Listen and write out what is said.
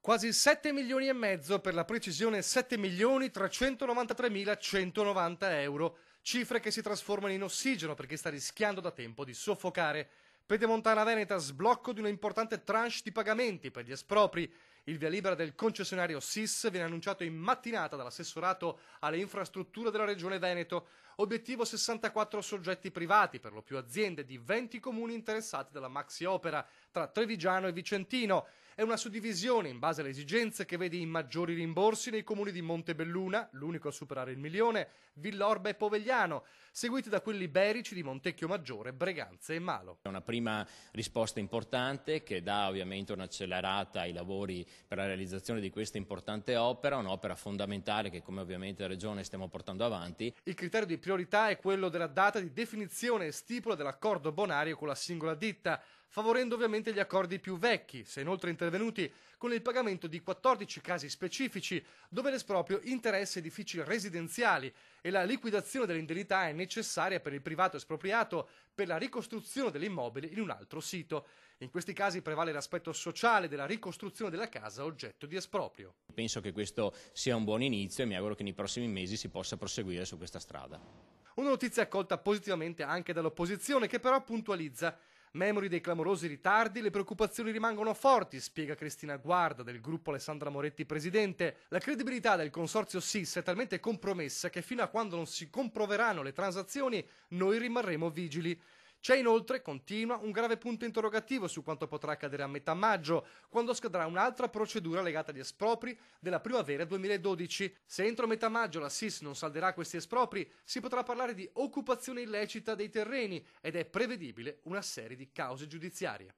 Quasi 7 milioni e mezzo, per la precisione 7 milioni 393.190 euro, cifre che si trasformano in ossigeno per chi sta rischiando da tempo di soffocare. Pedemontana Veneta, sblocco di una importante tranche di pagamenti per gli espropri. Il via libera del concessionario SIS viene annunciato in mattinata dall'assessorato alle infrastrutture della Regione Veneto. Obiettivo 64 soggetti privati, per lo più aziende di 20 comuni interessati dalla maxi opera, tra Trevigiano e Vicentino. È una suddivisione in base alle esigenze che vede i maggiori rimborsi nei comuni di Montebelluna, l'unico a superare il milione, Villorba e Povegliano, seguiti da quelli iberici di Montecchio Maggiore, Breganze e Malo. È una prima risposta importante che dà ovviamente un'accelerata ai lavori per la realizzazione di questa importante opera, un'opera fondamentale che come ovviamente la Regione stiamo portando avanti. Il criterio di priorità è quello della data di definizione e stipula dell'accordo bonario con la singola ditta, favorendo ovviamente gli accordi più vecchi, se inoltre intervenuti con il pagamento di 14 casi specifici dove l'esproprio interessa edifici residenziali e la liquidazione dell'indennità è necessaria per il privato espropriato per la ricostruzione dell'immobile in un altro sito. In questi casi prevale l'aspetto sociale della ricostruzione della casa oggetto di esproprio. Penso che questo sia un buon inizio e mi auguro che nei prossimi mesi si possa proseguire su questa strada. Una notizia accolta positivamente anche dall'opposizione, che però puntualizza: memori dei clamorosi ritardi, le preoccupazioni rimangono forti, spiega Cristina Guarda del gruppo Alessandra Moretti presidente. La credibilità del consorzio SIS è talmente compromessa che fino a quando non si comproveranno le transazioni noi rimarremo vigili. C'è inoltre, continua, un grave punto interrogativo su quanto potrà accadere a metà maggio, quando scadrà un'altra procedura legata agli espropri della primavera 2012. Se entro metà maggio la SIS non salderà questi espropri, si potrà parlare di occupazione illecita dei terreni ed è prevedibile una serie di cause giudiziarie.